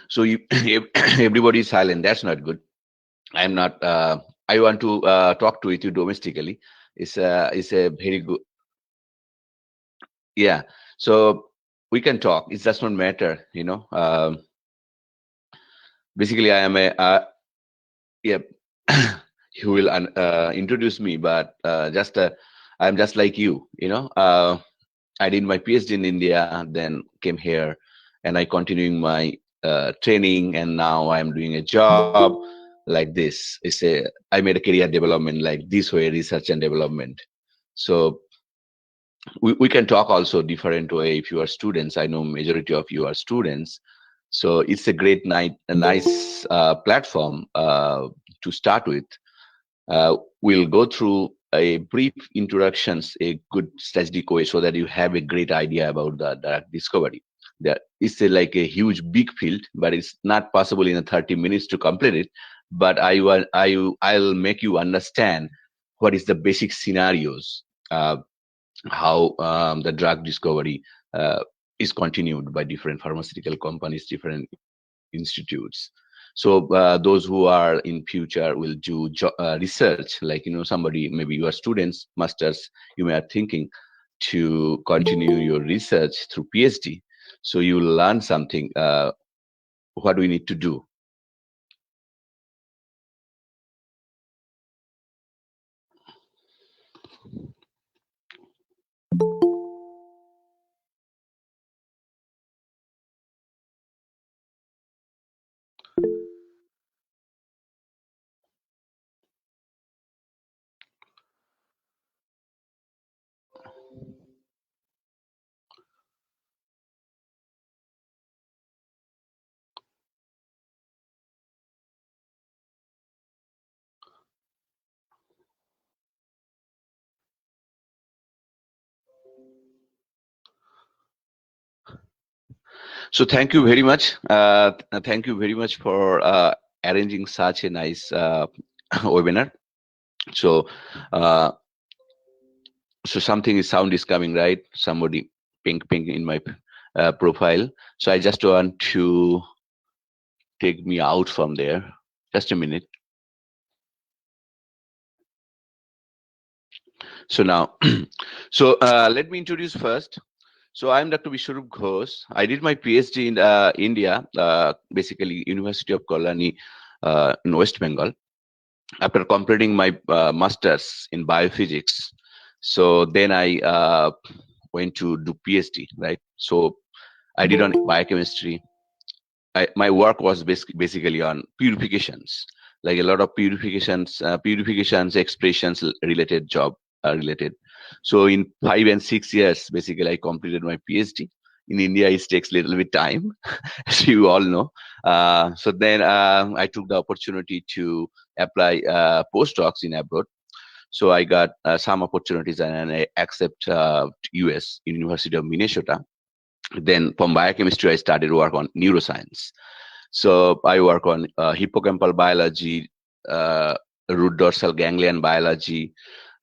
So you, everybody is silent. That's not good. I'm not. I want to talk to with you domestically. It's a very good. Yeah. So we can talk. It does not matter. Basically, I am a. Yeah. You will introduce me, but just I'm just like you. I did my PhD in India, then came here, and I continuing my training, and now I'm doing a job like this. I made a career development like this way, research and development. So we can talk also different way if you are students. I know majority of you are students, so it's a a nice platform to start with. We'll go through a brief introductions, a good strategic way, so that you have a great idea about the drug discovery. There is like a huge big field, but it's not possible in a 30 minutes to complete it. But I'll make you understand what is the basic scenarios, how the drug discovery is continued by different pharmaceutical companies, different institutes. So those who are in future will do research, like somebody, maybe you are students, masters, you may are thinking to continue your research through PhD. So you learn something. What do we need to do? So thank you very much. Thank you very much for arranging such a nice webinar. So uh, so something is sound is coming, right? Somebody ping in my profile. So I just want to take me out from there. Just a minute. So now, so let me introduce first. So I'm Dr. Vishwarup Ghosh. I did my PhD in India, basically University of Kolani, in West Bengal. After completing my master's in biophysics, so then I went to do PhD, right? So I did on biochemistry. My work was basically on purifications, like a lot of purifications, expressions related job related. So in 5 and 6 years, basically, I completed my PhD. In India, it takes a little bit time, as you all know. So then I took the opportunity to apply postdocs in abroad. So I got some opportunities and I accept US University of Minnesota. Then from biochemistry, I started work on neuroscience. So I work on hippocampal biology, root dorsal ganglion biology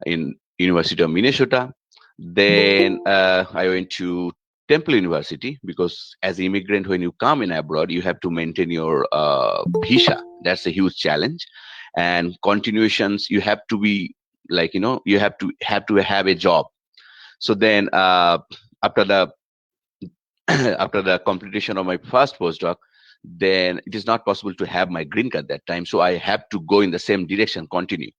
in University of Minnesota. Then I went to Temple University because as an immigrant, when you come in abroad, you have to maintain your visa. That's a huge challenge. And continuations, you have to be like, you have a job. So then after the after the completion of my first postdoc, then it is not possible to have my green card that time. So I have to go in the same direction, continue.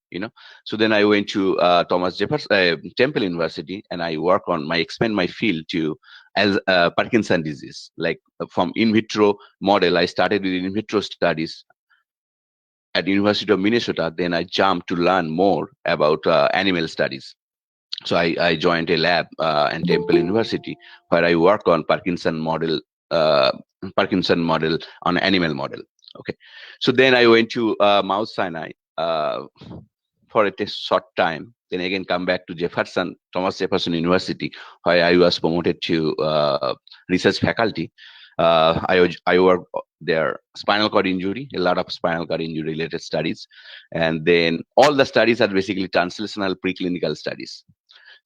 So then I went to Thomas Jefferson Temple University, and I work on expand my field to as Parkinson disease, like from in vitro model. I started with in vitro studies at University of Minnesota. Then I jumped to learn more about animal studies. So I joined a lab in Temple University where I work on Parkinson model on animal model. Okay, so then I went to Mount Sinai for a short time. Then again come back to Thomas Jefferson University, where I was promoted to research faculty. I work there spinal cord injury, a lot of spinal cord injury related studies, and then all the studies are basically translational preclinical studies.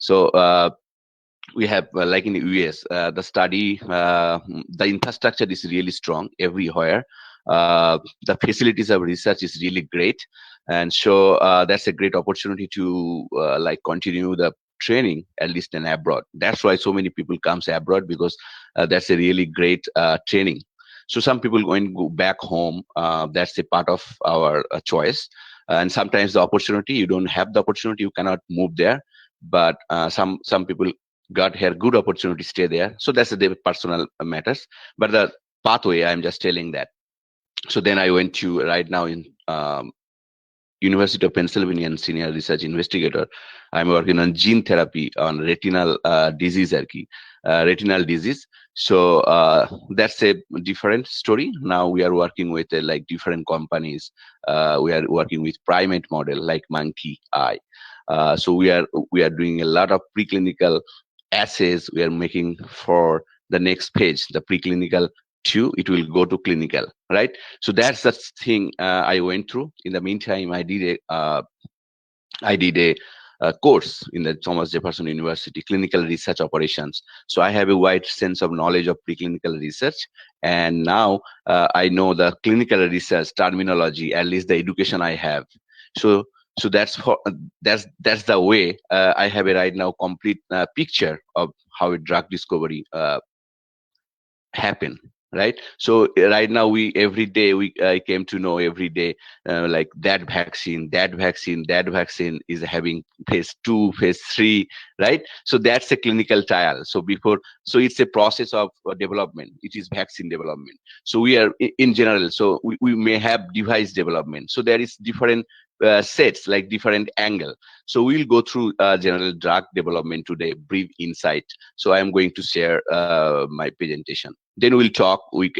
So we have like in the US, the infrastructure is really strong everywhere. The facilities of research is really great, and so that's a great opportunity to like continue the training at least in abroad. That's why so many people comes abroad, because that's a really great training. So some people going to go back home. That's a part of our choice. And sometimes the opportunity, you don't have the opportunity, you cannot move there. But some people got here good opportunity stay there. So that's the personal matters. But the pathway, I'm just telling that. So then I went to right now in University of Pennsylvania and senior research investigator. I'm working on gene therapy on retinal disease, retinal disease. So that's a different story. Now we are working with like different companies. We are working with primate model like monkey eye. So we are doing a lot of preclinical assays. We are making for the next page, the preclinical to it will go to clinical, right? So that's the thing I went through. In the meantime, I did a course in the Thomas Jefferson University clinical research operations. So I have a wide sense of knowledge of preclinical research, and now I know the clinical research terminology, at least the education I have. So that's the way I have a right now complete picture of how a drug discovery happen, right? So right now we every day we came to know every day like that vaccine is having phase 2, phase 3, right? So that's a clinical trial. So it's a process of development. It is vaccine development. So we are in general, so we may have device development. So there is different sets, like different angle. So we'll go through general drug development today, brief insight. So I am going to share my presentation. Then we'll talk. You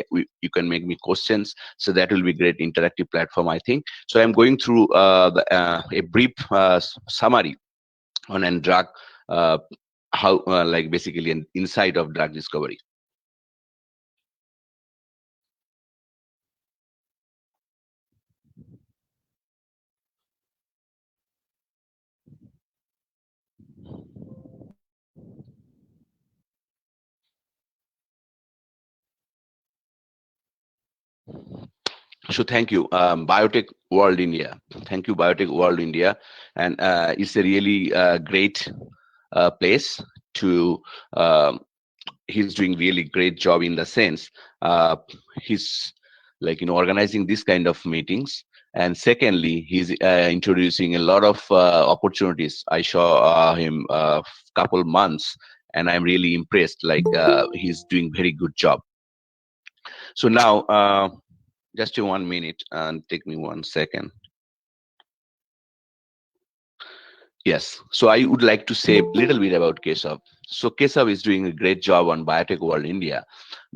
can make me questions. So that will be great interactive platform, I think. So I'm going through a brief summary on a drug, how like basically an insight of drug discovery. So thank you, Biotech World India. Thank you, Biotech World India, and it's a really great place to. He's doing really great job in the sense he's like organizing this kind of meetings. And secondly, he's introducing a lot of opportunities. I saw him a couple months, and I'm really impressed. Like he's doing very good job. So now, just 1 minute and take me 1 second. Yes. So I would like to say a little bit about Keshav. So Keshav is doing a great job on Biotech World India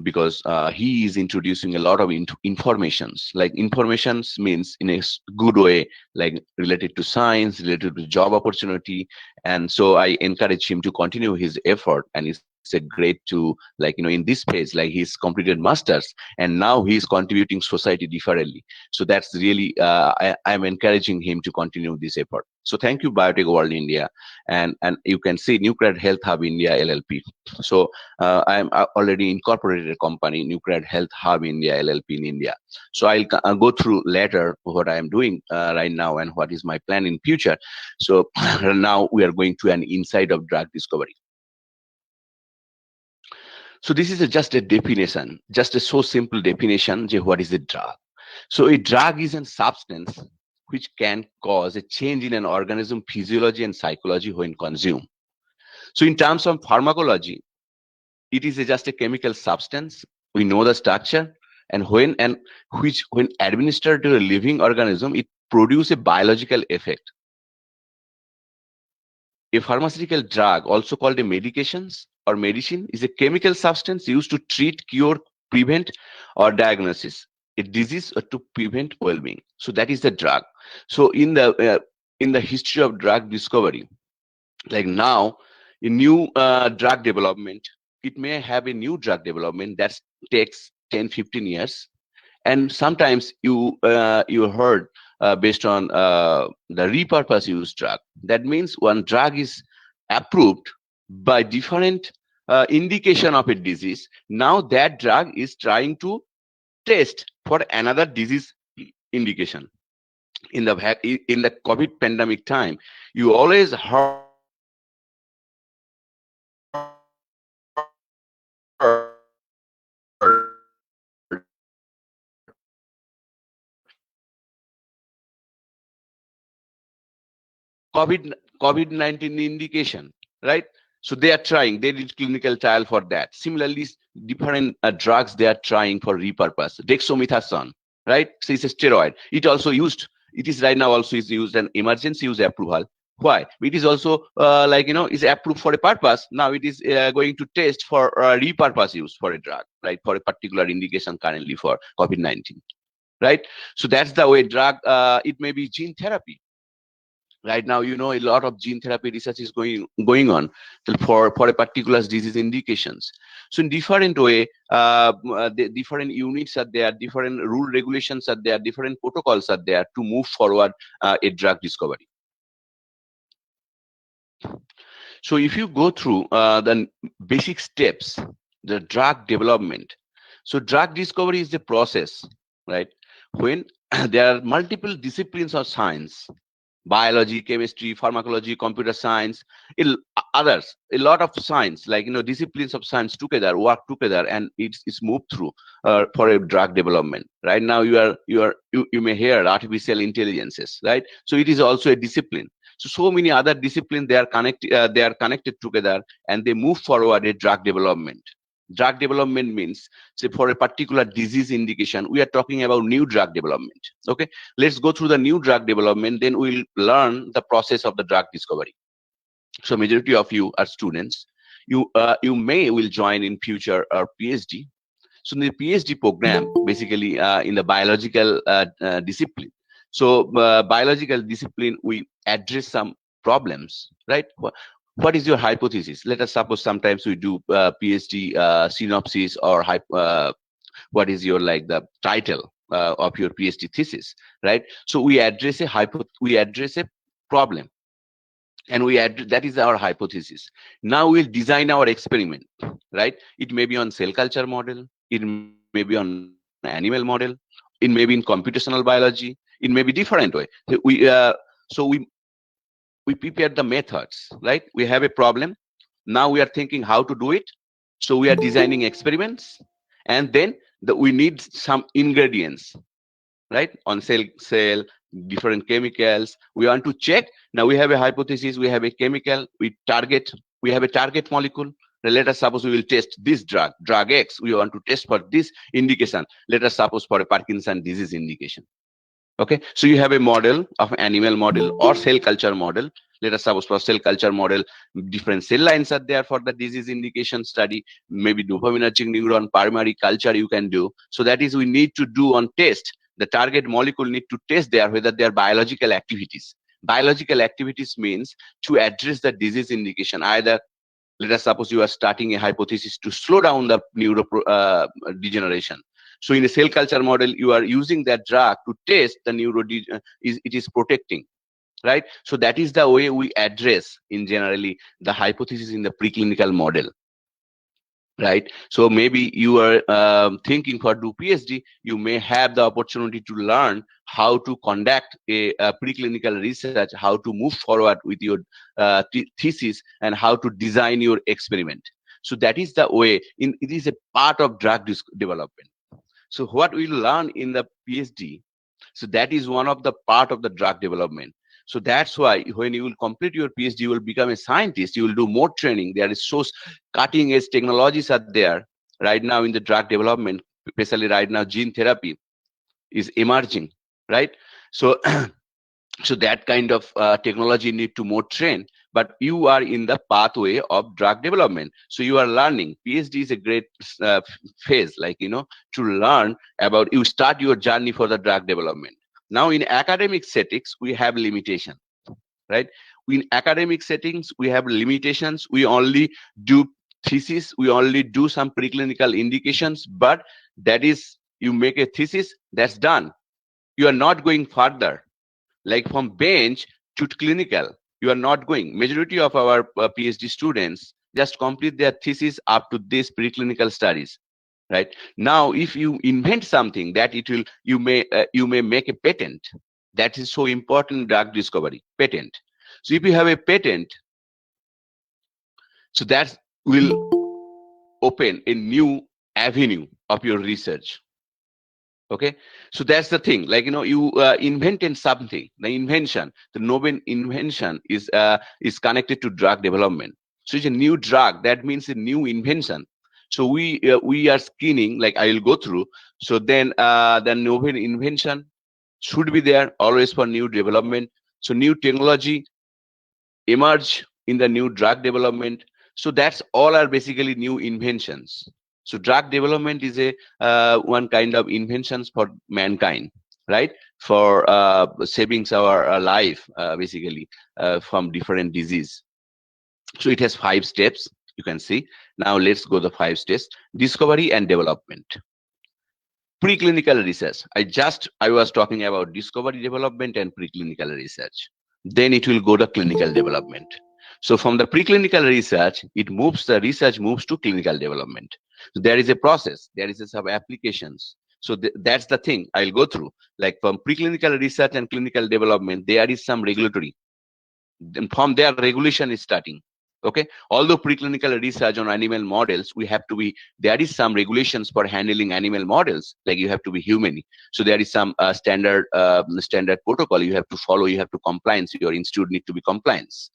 because he is introducing a lot of informations. Like informations means in a good way, like related to science, related to job opportunity. And so I encourage him to continue his effort. And it's a great to like in this phase, like he's completed masters and now he's contributing society differently. So that's really I'm encouraging him to continue this effort. So thank you, Biotech World India, and you can see Nuclear Health Hub India LLP. So I'm already incorporated a company, Nuclear Health Hub India LLP in India. So I'll go through later what I am doing right now and what is my plan in future. So now we are going to an insight of drug discovery. So this is just a definition, just a so simple definition. What is a drug? So a drug is a substance which can cause a change in an organism physiology and psychology when consumed. So in terms of pharmacology, it is just a chemical substance. We know the structure, and when administered to a living organism, it produces a biological effect. A pharmaceutical drug, also called a medications or medicine, is a chemical substance used to treat, cure, prevent, or diagnosis a disease or to prevent well-being. So that is the drug. So in the history of drug discovery, like now, a new drug development, it may have a new drug development that takes 10-15 years, and sometimes you heard based on the repurpose use drug. That means one drug is approved by different indication of a disease. Now that drug is trying to test for another disease indication. In the COVID pandemic time, you always heard COVID-19 indication, right? So they are trying, they did clinical trial for that. Similarly, different drugs they are trying for repurpose. Dexamethasone, right? So it's a steroid. It is right now also is used an emergency use approval. Why? It is also is approved for a purpose. Now it is going to test for repurpose use for a drug, right? For a particular indication currently for COVID-19, right? So that's the way drug, it may be gene therapy. Right now, a lot of gene therapy research is going on for a particular disease indications. So in different way, the different units are there, different rule regulations are there, different protocols are there to move forward a drug discovery. So if you go through the basic steps, the drug development. So drug discovery is the process, right? When there are multiple disciplines of science, biology, chemistry, pharmacology, computer science, others, a lot of science, like disciplines of science together work together, and it's moved through for a drug development. Right now, you may hear artificial intelligences, right? So it is also a discipline. So many other disciplines they are connected together, and they move forward a drug development. Drug development means, say, for a particular disease indication, we are talking about new drug development. Okay, let's go through the new drug development, then we'll learn the process of the drug discovery. So majority of you are students. You will join in future our PhD. So in the PhD program, basically in the biological discipline. So biological discipline, we address some problems, right? What is your hypothesis? Let us suppose sometimes we do PhD synopsis or what is your the title of your PhD thesis, right? So we address a problem, and that is our hypothesis. Now we'll design our experiment, right? It may be on cell culture model, it may be on animal model, it may be in computational biology, it may be different way. So we prepare the methods, right? We have a problem. Now we are thinking how to do it. So we are designing experiments, and then that we need some ingredients, right? On cell, different chemicals. We want to check. Now we have a hypothesis, we have a chemical, we have a target molecule. Now let us suppose we will test this drug X. We want to test for this indication. Let us suppose for a Parkinson disease indication. Okay, so you have a model of animal model or cell culture model. Let us suppose for cell culture model, different cell lines are there for the disease indication study. Maybe dopaminergic neuron primary culture you can do. So that is, we need to do on test. The target molecule need to test there whether they are biological activities. Biological activities means to address the disease indication. Either, let us suppose you are starting a hypothesis to slow down the neuro degeneration. So in a cell culture model, you are using that drug to test the it is protecting, right? So that is the way we address in generally the hypothesis in the preclinical model, right? So maybe you are thinking for do PhD, you may have the opportunity to learn how to conduct a preclinical research, how to move forward with your thesis, and how to design your experiment. So that is the way it is a part of drug development. So what we learn in the PhD, so that is one of the part of the drug development. So that's why when you will complete your PhD, you will become a scientist, you will do more training. There is so cutting edge technologies are there right now in the drug development, especially right now gene therapy is emerging, right? So so that kind of technology need to more train, but you are in the pathway of drug development. So you are learning. PhD is a great phase, like, to learn about, you start your journey for the drug development. Now in academic settings, we have limitation, right? In academic settings, we have limitations. We only do thesis, we only do some preclinical indications, but that is, you make a thesis, that's done. You are not going further, like from bench to clinical. You are not going. Majority of our PhD students just complete their thesis up to this preclinical studies, right? Now if you invent something that it will, you may make a patent. That is so important in drug discovery, patent. So if you have a patent, so that will open a new avenue of your research. Okay, so that's the thing, like, you invented something. The invention, the novel invention is connected to drug development. So it's a new drug, that means a new invention. So we are screening, like I will go through. So then the novel invention should be there always for new development. So new technology emerge in the new drug development. So that's all are basically new inventions. So drug development is a one kind of inventions for mankind, right? For saving our life, basically, from different disease. So it has 5 steps, you can see. Now let's go the 5 steps. Discovery and development. Preclinical research. I was talking about discovery, development, and preclinical research. Then it will go to clinical development. So from the preclinical research, the research moves to clinical development. So there is a process, there is some applications. So that's the thing I'll go through. Like from preclinical research and clinical development, there is some regulatory. Then from there, regulation is starting. Okay, although preclinical research on animal models, there is some regulations for handling animal models, like you have to be human. So there is some standard protocol you have to follow, you have to compliance, your institute need to be compliance.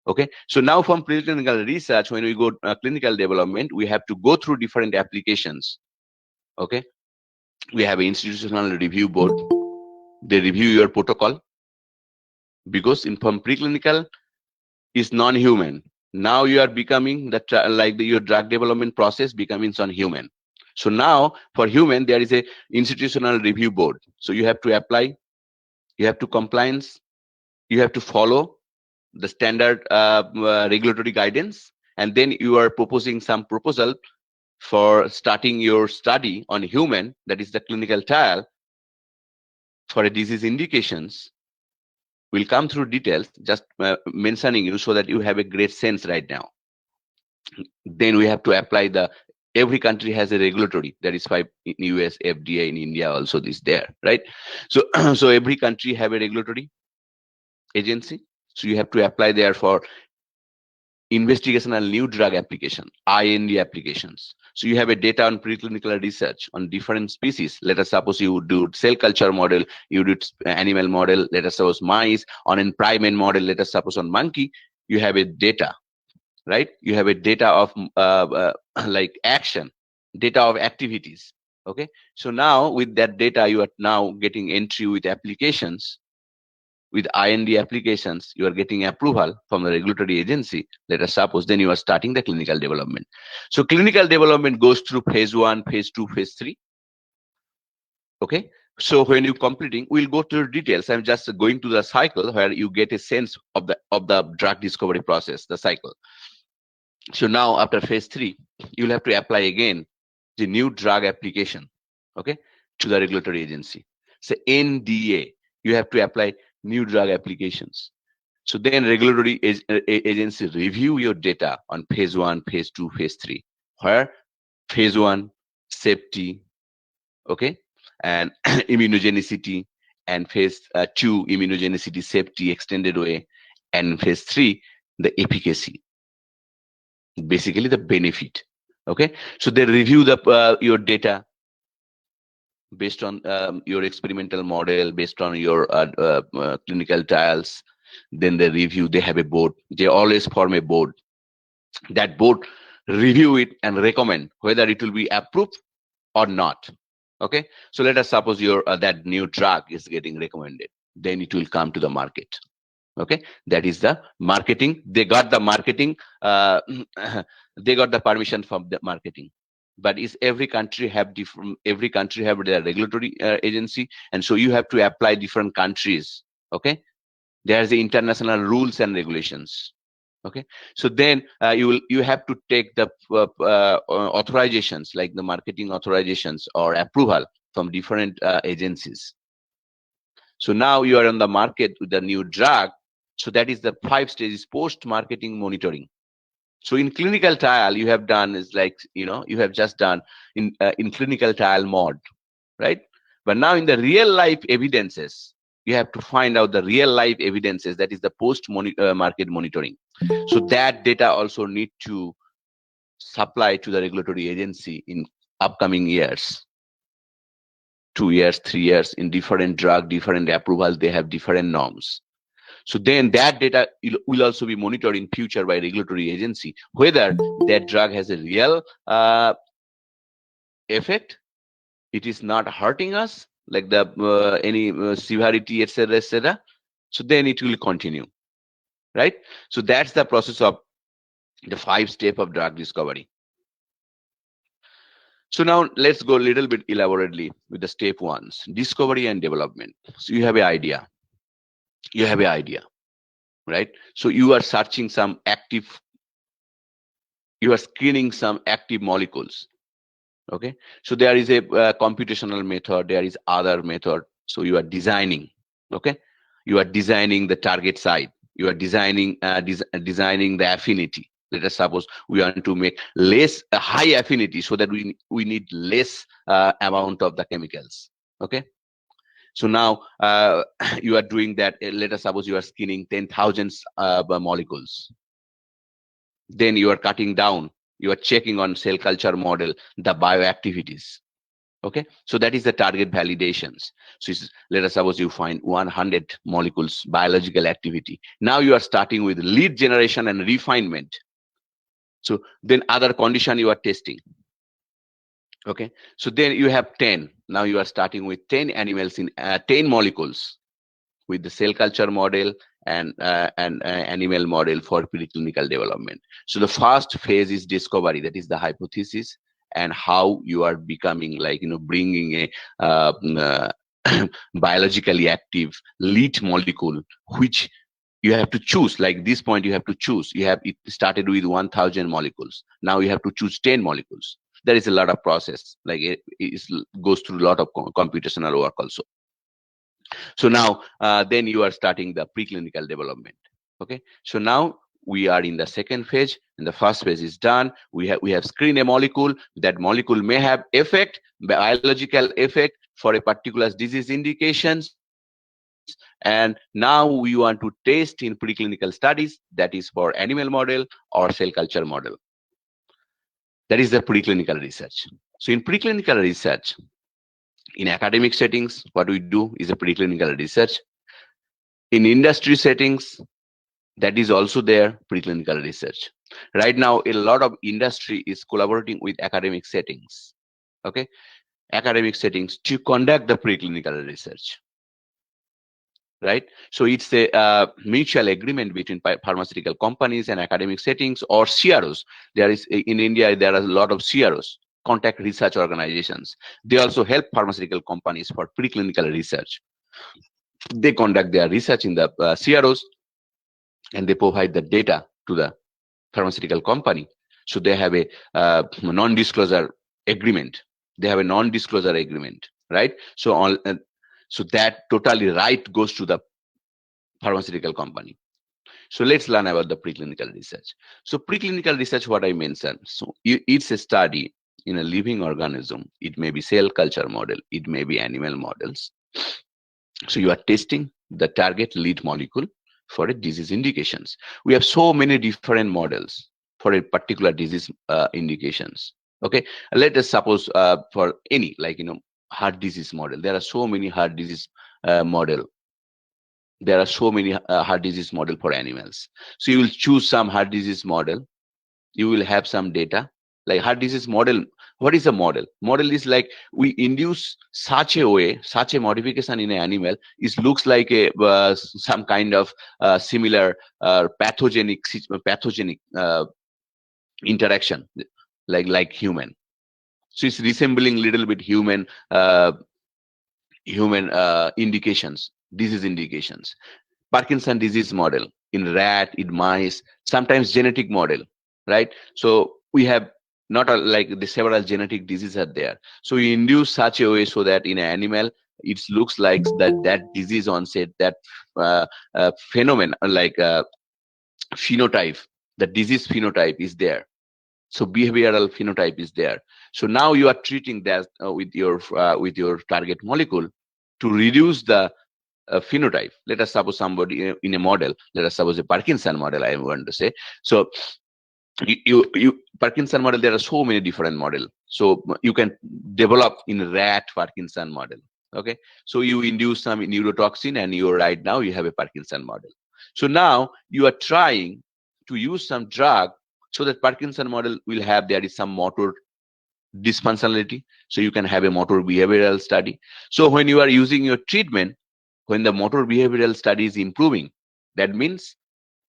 Okay, so now from preclinical research, when we go clinical development, we have to go through different applications. Okay, we have an institutional review board. They review your protocol, because from preclinical is non-human. Now you are becoming your drug development process becoming on human. So now for human, there is a institutional review board. So you have to apply, you have to compliance, you have to follow the standard regulatory guidance, and then you are proposing some proposal for starting your study on human, that is the clinical trial for a disease indications. We'll come through details, just mentioning you so that you have a great sense right now. Then we have to apply every country has a regulatory, that is 5 in US, FDA, in India also this there, right? So so every country have a regulatory agency. So you have to apply there for investigational new drug application, IND applications. So you have a data on preclinical research on different species. Let us suppose you do cell culture model, you do animal model, let us suppose mice, on a primate model, let us suppose on monkey, you have a data, right? You have a data of like action, data of activities. Okay, so now with that data, you are now getting entry with applications, with IND applications, you are getting approval from the regulatory agency. Let us suppose then you are starting the clinical development. So clinical development goes through phase 1, phase 2, phase 3. Okay, so when you completing, we'll go to details. I'm just going to the cycle where you get a sense of the drug discovery process, the cycle. So now after phase 3, you'll have to apply again the new drug application, okay, to the regulatory agency. So NDA, you have to apply new drug applications. So then regulatory agency review your data on phase 1, phase 2, phase 3, where phase 1, safety, okay, and immunogenicity, and phase 2, immunogenicity, safety, extended way, and phase 3, the efficacy, basically the benefit. Okay, so they review your data based on your experimental model, based on your clinical trials. Then they review, they have a board, they always form a board. That board review it and recommend whether it will be approved or not. Okay, so let us suppose your that new drug is getting recommended, then it will come to the market. Okay, that is the marketing. They got the marketing, they got the permission from the marketing. But is every country have different, every country have their regulatory agency, and so you have to apply different countries. Okay, there's the international rules and regulations. Okay, so then you have to take the authorizations, like the marketing authorizations or approval from different agencies. So now you are on the market with the new drug. So that is the 5 stages post marketing monitoring. So in clinical trial, you have done is like, you have just done in clinical trial mode, right? But now in the real life evidences, you have to find out the real life evidences, that is the post market monitoring. So that data also need to supply to the regulatory agency in upcoming years, 2 years, 3 years. In different drug, different approval, they have different norms. So then that data will also be monitored in future by regulatory agency, whether that drug has a real effect, it is not hurting us, like the any severity, etc., etc. So then it will continue, right? So that's the process of the 5 step of drug discovery. So now let's go a little bit elaborately with the step 1s, discovery and development. So you have an idea, right? So you are searching some active, you are screening some active molecules. Okay, so there is a computational method, there is other method. So you are designing, okay, you are designing the target site, you are designing designing the affinity. Let us suppose we want to make less high affinity, so that we need less amount of the chemicals. Okay, so now you are doing that. Let us suppose you are screening 10,000 molecules. Then you are cutting down, you are checking on cell culture model the bioactivities. Okay, so that is the target validations. So let us suppose you find 100 molecules biological activity. Now you are starting with lead generation and refinement. So then other condition you are testing. Okay, so then you have 10. Now you are starting with 10 animals in 10 molecules with the cell culture model and animal model for preclinical development. So the first phase is discovery, that is the hypothesis, and how you are becoming, like, bringing a biologically active lead molecule, which you have to choose. Like this point, you have to choose. It started with 1,000 molecules. Now you have to choose 10 molecules. There is a lot of process, like it goes through a lot of computational work also. So now then you are starting the preclinical development. Okay, so now we are in the second phase, and the first phase is done. We have screened a molecule. That molecule may have effect, biological effect, for a particular disease indications, and now we want to test in preclinical studies, that is for animal model or cell culture model. That is the preclinical research. So in preclinical research, in academic settings, what we do is a preclinical research. In industry settings, that is also there, preclinical research. Right now, a lot of industry is collaborating with academic settings, okay, academic settings to conduct the preclinical research, right? So it's a mutual agreement between pharmaceutical companies and academic settings or CROs. There is, in India, there are a lot of CROs, contract research organizations. They also help pharmaceutical companies for preclinical research. They conduct their research in the CROs, and they provide the data to the pharmaceutical company. So they have a non-disclosure agreement. They have a non-disclosure agreement, right? So so that totally right goes to the pharmaceutical company. So let's learn about the preclinical research. So preclinical research, what I mentioned, so it's a study in a living organism. It may be cell culture model, it may be animal models. So you are testing the target lead molecule for a disease indications. We have so many different models for a particular disease indications. Okay, let us suppose for any, like, heart disease model. There are so many heart disease model. There are so many heart disease model for animals. So you will choose some heart disease model. You will have some data like heart disease model. What is a model? Model is like we induce such a way, such a modification in an animal. It looks like a some kind of similar pathogenic interaction, like human. So it's resembling little bit human indications, disease indications. Parkinson disease model in rat, in mice, sometimes genetic model, right? So we have not like the several genetic diseases are there. So we induce such a way so that in an animal, it looks like that disease onset, that phenomenon, like phenotype, the disease phenotype is there. So behavioral phenotype is there. So now you are treating that with your target molecule to reduce the phenotype. Let us suppose somebody in a model. Let us suppose a Parkinson model, I want to say. So you Parkinson model, there are so many different model. So you can develop in rat Parkinson model. Okay, so you induce some neurotoxin, and you right now you have a Parkinson model. So now you are trying to use some drug so that Parkinson model will have, there is some motor dysfunctionality. So you can have a motor behavioral study. So when you are using your treatment, when the motor behavioral study is improving, that means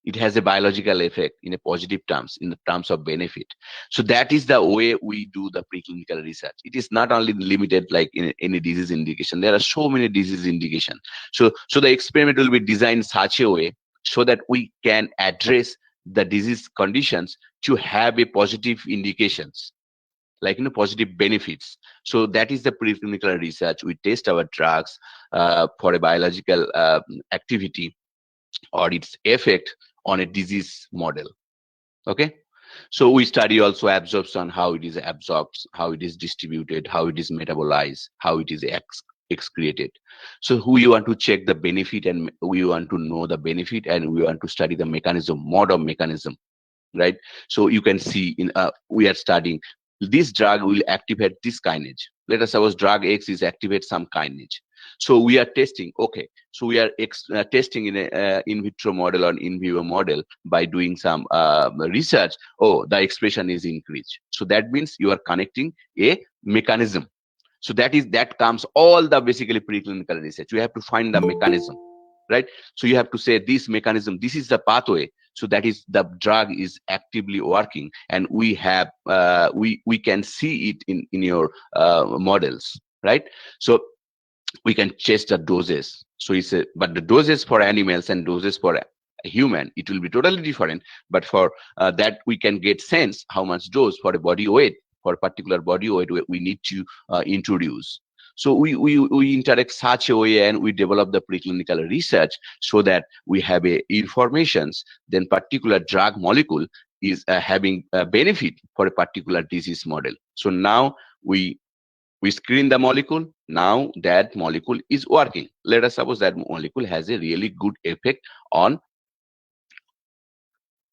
it has a biological effect in a positive terms, in the terms of benefit. So that is the way we do the preclinical research. It is not only limited like in any disease indication. There are so many disease indications. So the experiment will be designed such a way so that we can address the disease conditions to have a positive indications, like positive benefits. So that is the preclinical research. We test our drugs for a biological activity or its effect on a disease model. Okay, so we study also absorption, how it is absorbed, how it is distributed, how it is metabolized, how it is excreted. So we want to check the benefit, and we want to know the benefit, and we want to study the mechanism, mode of mechanism, right? So you can see in we are studying this drug will activate this kinase. Let us suppose drug X is activate some kinase. So we are testing. Okay, so we are testing in a in vitro model or in vivo model by doing some research. Oh, the expression is increased. So that means you are connecting a mechanism. So that comes all the basically preclinical research. You have to find the mechanism, right? So you have to say this mechanism, this is the pathway. So that is the drug is actively working, and we have we can see it in your models, right? So we can test the doses. So but the doses for animals and doses for a human, it will be totally different. But for that we can get sense how much dose for a body weight, for a particular body weight we need to introduce. So we interact such a way, and we develop the preclinical research so that we have a informations, then particular drug molecule is having a benefit for a particular disease model. So now we screen the molecule. Now that molecule is working. Let us suppose that molecule has a really good effect on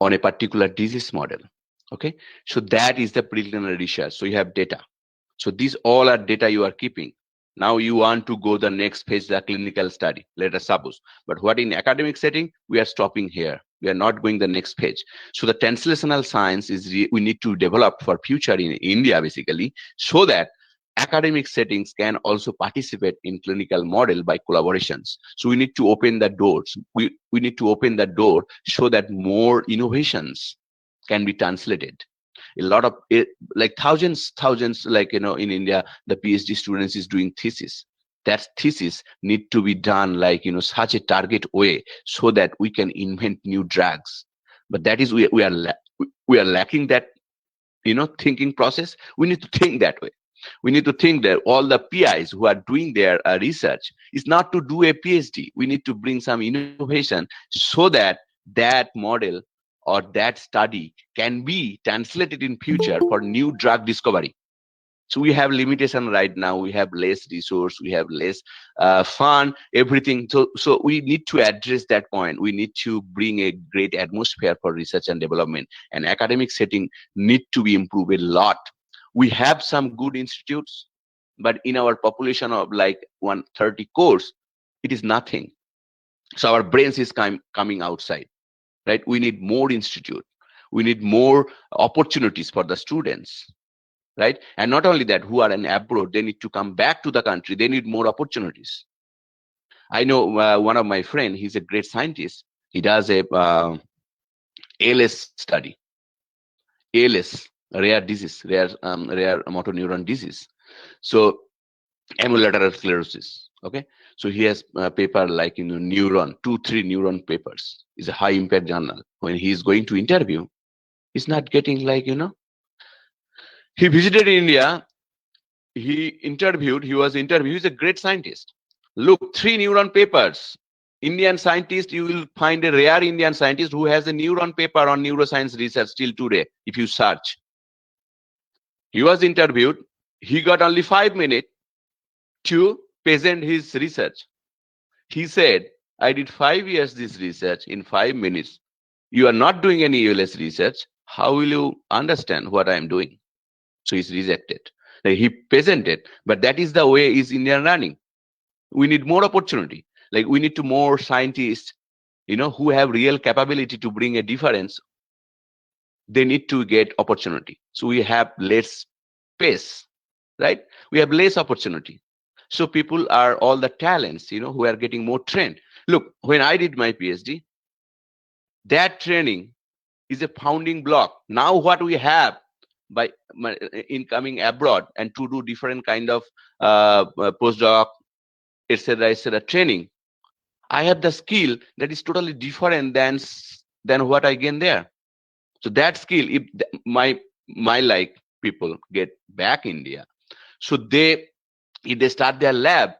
a particular disease model. Okay, so that is the preclinical research. So you have data. So these all are data you are keeping. Now you want to go the next phase, the clinical study, let us suppose. But what in academic setting, we are stopping here. We are not going the next page. So the translational science is we need to develop for future in India, basically, so that academic settings can also participate in clinical model by collaborations. So we need to open the doors. We need to open the door so that more innovations can be translated. A lot of it, like thousands, like in India, the PhD students is doing thesis. That thesis need to be done like such a target way so that we can invent new drugs. But that is we are lacking that thinking process. We need to think that way. We need to think that all the PIs who are doing their research is not to do a PhD. We need to bring some innovation so that that model or that study can be translated in future for new drug discovery. So we have limitation right now. We have less resource. We have less fund. Everything. So we need to address that point. We need to bring a great atmosphere for research and development. And academic setting need to be improved a lot. We have some good institutes, but in our population of like 130 crores, it is nothing. So our brains is coming outside, right? We need more institute. We need more opportunities for the students, right? And not only that, who are in abroad, they need to come back to the country. They need more opportunities. I know one of my friend, he's a great scientist. He does a ALS study. ALS, rare disease, rare motor neuron disease. So amyotrophic sclerosis. Okay, so he has a paper like neuron, 2-3 neuron papers. Is a high impact journal. When he is going to interview, he's not getting like he visited India. He interviewed. He was interviewed. He's a great scientist. Look, 3 neuron papers. Indian scientist, you will find a rare Indian scientist who has a neuron paper on neuroscience research till today. If you search, he was interviewed. He got only 5 minutes to present his research. He said, I did 5 years this research in 5 minutes. You are not doing any ALS research. How will you understand what I am doing? So he's rejected. Like he presented, but that is the way is Indian running. We need more opportunity. Like we need to more scientists, who have real capability to bring a difference. They need to get opportunity. So we have less space, right? We have less opportunity. So people are all the talents, who are getting more trained. Look, when I did my PhD, that training is a founding block. Now what we have by in coming abroad and to do different kind of postdoc, etc., training, I have the skill that is totally different than what I gain there. So that skill, if my like people get back India, so if they start their lab,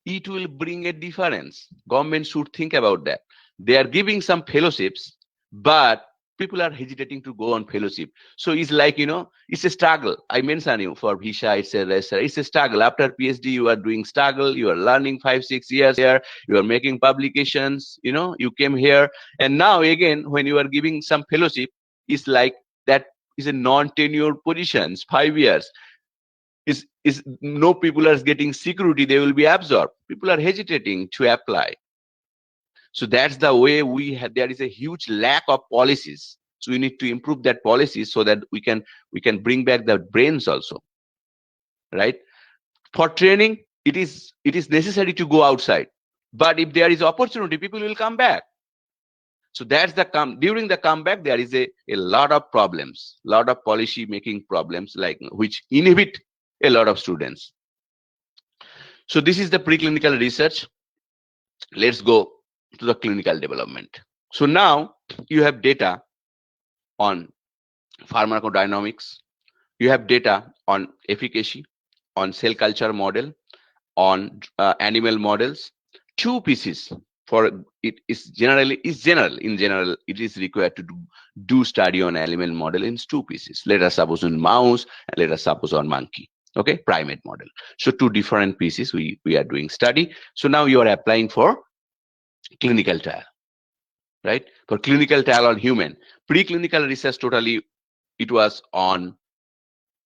it will bring a difference. Government should think about that. They are giving some fellowships, but people are hesitating to go on fellowship. So it's like, it's a struggle. I mentioned you for visa, etc. It's a struggle. After PhD, you are doing struggle. You are learning 5-6 years here. You are making publications. You came here, and now again, when you are giving some fellowship, it's like that is a non-tenure positions, 5 years. Is no people are getting security, they will be absorbed. People are hesitating to apply. So that's the way we have. There is a huge lack of policies. So we need to improve that policy so that we can bring back the brains also, right? For training, it is necessary to go outside. But if there is opportunity, people will come back. So that's during the comeback, there is a lot of problems, lot of policy making problems, like which inhibit a lot of students. So this is the preclinical research. Let's go to the clinical development. So now you have data on pharmacodynamics, you have data on efficacy, on cell culture model, on animal models. Two pieces for it is general. In general, it is required to do study on animal model in two pieces. Let us suppose on mouse and let us suppose on monkey. Okay, primate model. So two different pieces we are doing study. So now you are applying for clinical trial, right? For clinical trial on human. Preclinical research totally it was on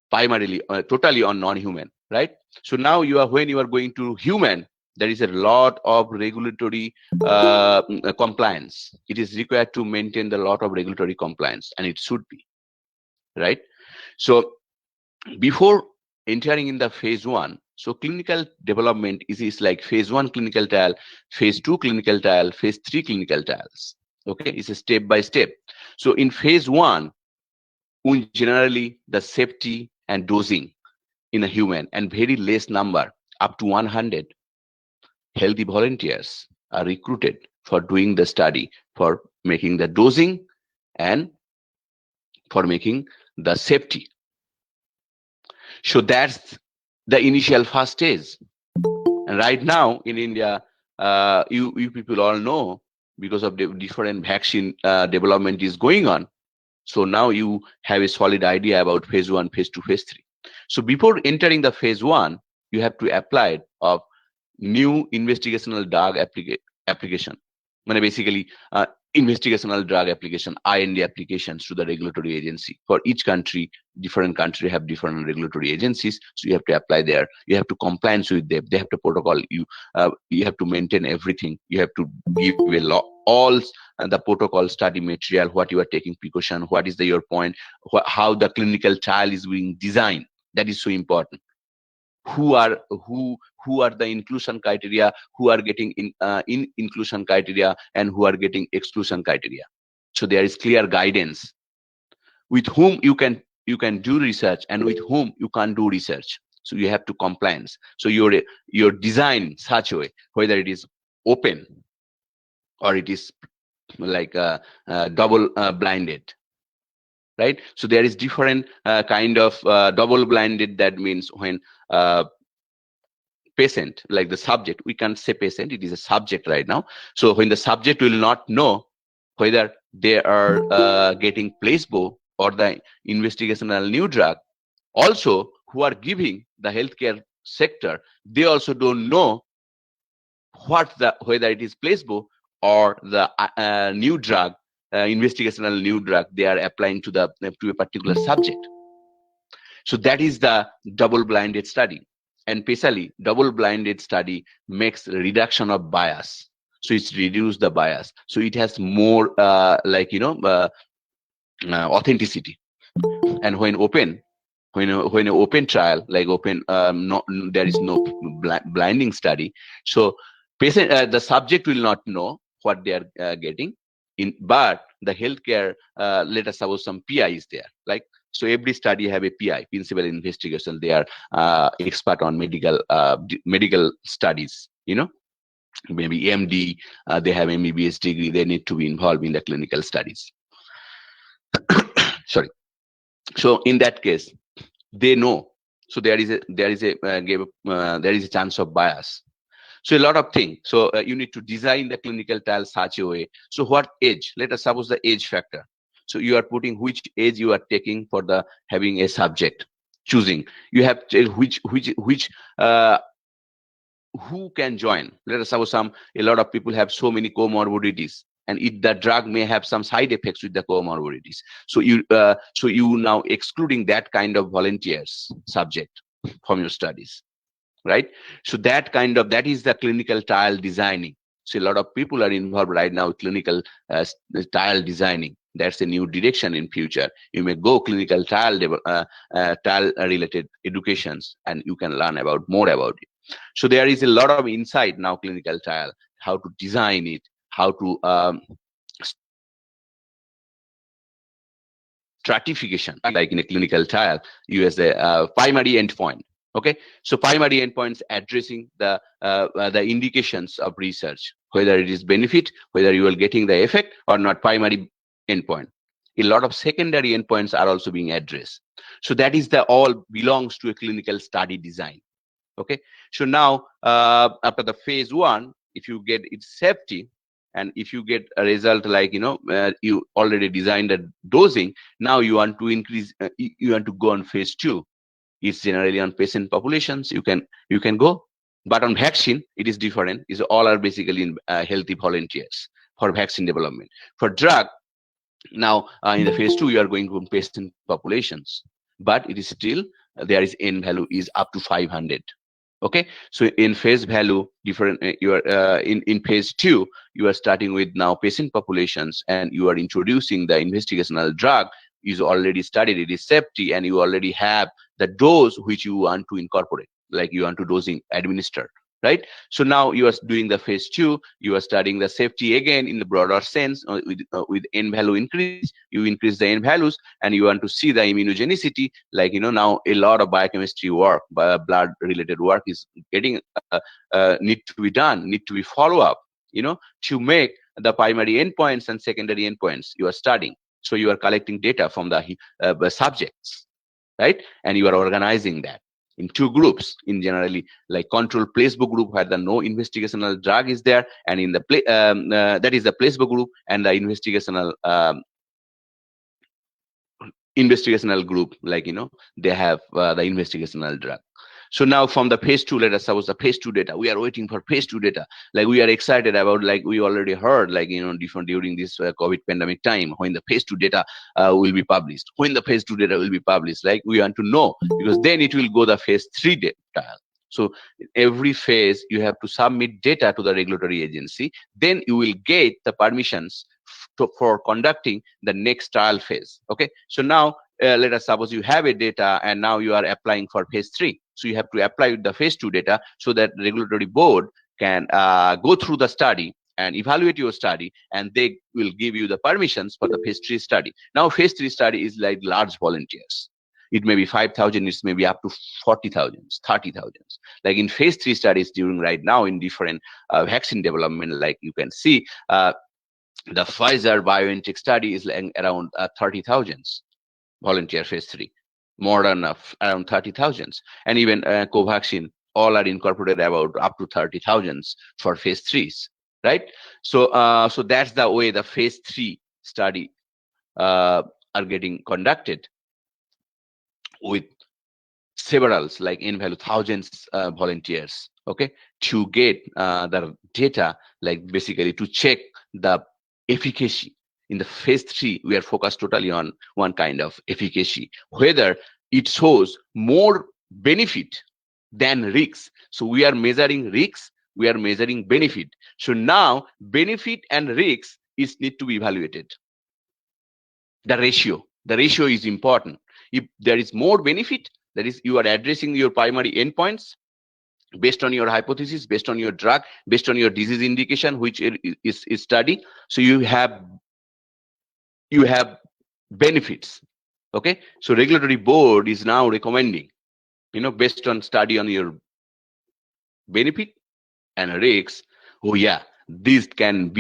primarily totally on non-human, right? So now when you are going to human, there is a lot of regulatory compliance. It is required to maintain the lot of regulatory compliance, and it should be, right? So before entering in the phase 1, so clinical development is like phase 1 clinical trial, phase 2 clinical trial, phase 3 clinical trials. Okay, it's a step by step. So in phase 1, generally the safety and dosing in a human and very less number, up to 100 healthy volunteers are recruited for doing the study, for making the dosing and for making the safety. So that's the initial first stage. And right now in India, you people all know, because of the different vaccine development is going on. So now you have a solid idea about phase 1, phase 2, phase 3. So before entering the phase 1, you have to apply of new investigational drug application. Basically, investigational drug application, IND applications to the regulatory agency. For each country, different country have different regulatory agencies, so you have to apply there. You have to compliance with them. They have to protocol you. You have to maintain everything. You have to give a law all the protocol, study material, what you are taking precaution, what is your point, how the clinical trial is being designed. That is so important. Who are the inclusion criteria, who are getting in inclusion criteria, and who are getting exclusion criteria. So there is clear guidance with whom you can do research and with whom you can't do research. So you have to compliance. So your design such a way, whether it is open or it is like double blinded, right? So there is different kind of double blinded. That means when patient, like the subject, we can't say patient, it is a subject right now. So when the subject will not know whether they are getting placebo or the investigational new drug, also who are giving the healthcare sector, they also don't know whether it is placebo or the new drug, investigational new drug they are applying to a particular subject. So that is the double blinded study. And especially double blinded study makes reduction of bias. So it's reduced the bias. So it has more authenticity. And when an open trial, like open, there is no blinding study. So the subject will not know what they are getting but the healthcare, let us suppose some PI is there, like. So every study have a PI, principal investigation. They are expert on medical studies. Maybe MD, they have MBBS degree. They need to be involved in the clinical studies. Sorry. So in that case, they know. So there is a chance of bias. So a lot of things. So you need to design the clinical trial such a way. So what age? Let us suppose the age factor. So you are putting which age you are taking for the having a subject, choosing. You have which who can join. Let us suppose a lot of people have so many comorbidities, and the drug may have some side effects with the comorbidities. So you now excluding that kind of volunteers subject from your studies, right? So that is the clinical trial designing. So a lot of people are involved right now with clinical trial designing. That's a new direction in future. You may go clinical trial related educations, and you can learn more about it. So there is a lot of insight now clinical trial, how to design it, how to stratification, like in a clinical trial, you as a primary endpoint. Okay, so primary endpoints addressing the indications of research, whether it is benefit, whether you are getting the effect or not. Primary endpoint. A lot of secondary endpoints are also being addressed. So that is all belongs to a clinical study design. Okay, so now after the phase 1, if you get its safety, and if you get a result like you already designed a dosing, now you want to increase, you want to go on phase 2. It's generally on patient populations. You can go, but on vaccine it is different. Is all are basically in healthy volunteers for vaccine development. For drug, Now, in the phase 2, you are going to patient populations, but it is still there is n value is up to 500. Okay, so in phase value different, you are in phase 2, you are starting with now patient populations, and you are introducing the investigational drug is already studied, it is safety, and you already have the dose which you want to incorporate, like you want to dosing administer, right? So now you are doing the phase 2, you are studying the safety again in the broader sense, with n value increase, you increase the n values, and you want to see the immunogenicity, like now a lot of biochemistry work, blood related work is getting need to be done, need to be follow up, to make the primary endpoints and secondary endpoints you are studying. So you are collecting data from the subjects, right? And you are organizing that in two groups, in generally like control placebo group where the no investigational drug is there, and in the that is the placebo group, and the investigational group, like they have the investigational drug. So now from the phase 2, let us suppose the phase 2 data, we are waiting for phase 2 data, like we are excited about, like we already heard, like different during this COVID pandemic time, when the phase 2 data will be published, when the phase 2 data will be published, like we want to know, because then it will go the phase 3 trial. So every phase you have to submit data to the regulatory agency, then you will get the permissions for conducting the next trial phase. Okay, so now let us suppose you have a data, and now you are applying for phase 3, so you have to apply with the phase 2 data, so that regulatory board can go through the study and evaluate your study, and they will give you the permissions for the phase 3 study. Now phase 3 study is like large volunteers, it may be 5,000, it may be up to 40,000, 30,000. Like in phase 3 studies during right now in different vaccine development, like you can see the Pfizer BioNTech study is like around 30,000 volunteer phase 3, Moderna around 30,000, and even Covaxin, all are incorporated about up to 30,000 for phase 3s, right? So that's the way the phase 3 study are getting conducted, with several, like in value thousands volunteers, okay, to get the data, like basically to check the efficacy. In the phase 3, we are focused totally on one kind of efficacy, whether it shows more benefit than risks. So we are measuring risks, we are measuring benefit. So now benefit and risks is need to be evaluated. The ratio is important. If there is more benefit, that is, you are addressing your primary endpoints based on your hypothesis, based on your drug, based on your disease indication, which is study. So you have benefits. Okay, so regulatory board is now recommending, based on study on your benefit and risks. Oh yeah, this can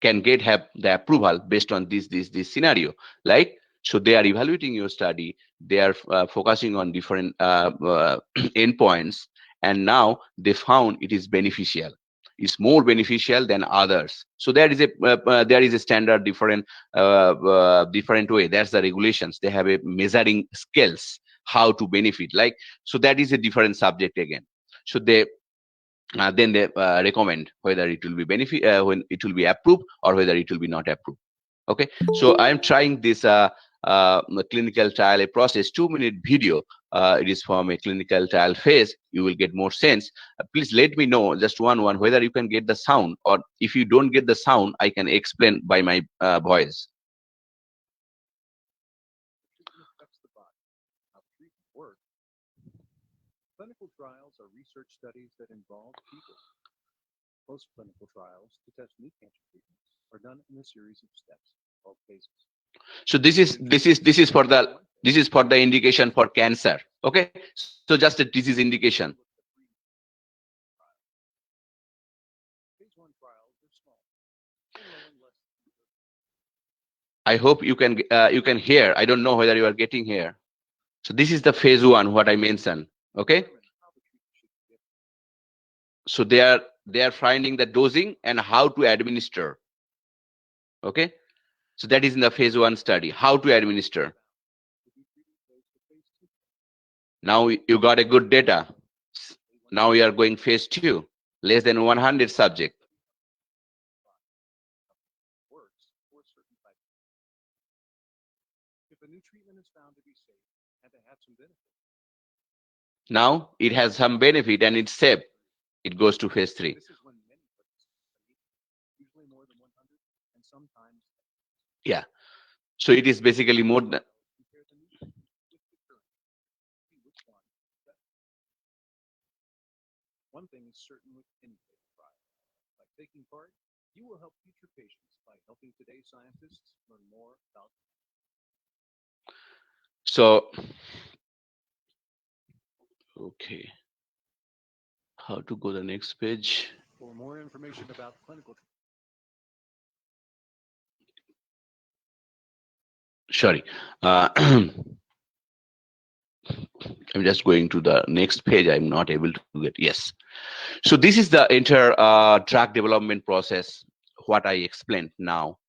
have the approval based on this scenario, like. So they are evaluating your study, they are focusing on different endpoints, and now they found it is beneficial, it's more beneficial than others. So there is a standard different way, that's the regulations, they have a measuring scales how to benefit, like. So that is a different subject again. So then they recommend whether it will be benefit when it will be approved, or whether it will be not approved. Okay, so I am trying this clinical trial a process 2-minute video. It is from a clinical trial phase, you will get more sense. Please let me know, just one whether you can get the sound, or if you don't get the sound, I can explain by my voice. Clinical trials are research studies that involve people. Most clinical trials to test new cancer treatments are done in a series of steps called phases. So this is for the indication for cancer. Okay, so just a disease indication. Phase 1 trials are small. I hope you can hear. I don't know whether you are getting here. So this is the phase 1, what I mentioned. Okay, so they are finding the dosing and how to administer. Okay, so that is in the phase 1 study, how to administer. Now you got a good data. Now we are going phase 2, less than 100 subject. for a certain type. If a new treatment is found to be safe and to have some benefit, Now it has some benefit and it's safe. It goes to phase 3. this is when many participants, usually more than 100, and sometimes Yeah. So it is basically more than. compare the new treatment with the current, see which one is better. One thing is certain with any type of trial. By taking part, you will help future patients by helping today's scientists learn more about. So, okay. How to go the next page? For more information about clinical Sorry. I'm just going to the next page. I'm not able to get. Yes. So this is the entire drug development process. What I explained now.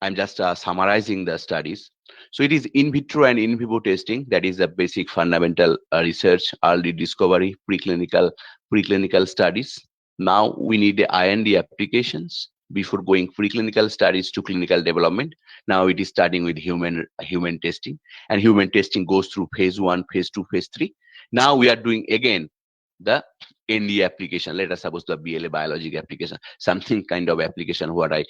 I'm just summarizing the studies. So it is in vitro and in vivo testing. That is the basic fundamental research, early discovery, preclinical studies. Now we need the IND applications before going preclinical studies to clinical development. Now it is starting with human testing, and human testing goes through phase 1, phase 2, phase 3. Now we are doing again the NDA application. Let us suppose the BLA biologic application, something kind of application. What I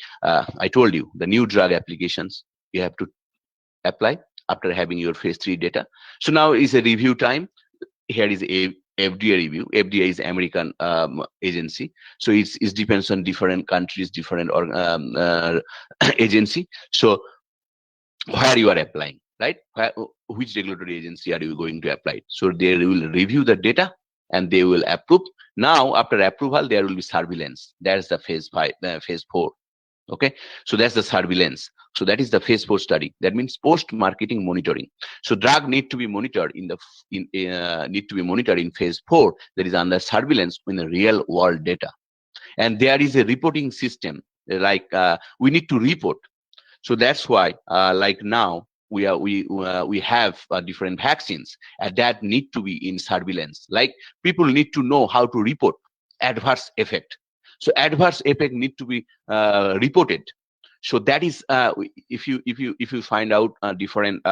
told you, the new drug applications you have to apply after having your phase 3 data. So now is a review time. Here is a FDA review. FDA is American agency, so it depends on different countries, different agency. So where you are applying, right? Which regulatory agency are you going to apply? So they will review the data and they will approve. Now after approval, there will be surveillance. That's the phase 5, phase 4. Okay, so that's the surveillance. So that is the phase 4 study. That means post-marketing monitoring. So drug need to be monitored in phase 4. That is under surveillance in the real world data, and there is a reporting system. Like we need to report. So that's why, like now we have different vaccines, and that need to be in surveillance. Like people need to know how to report adverse effect. So adverse effect need to be reported. So that is if you find out different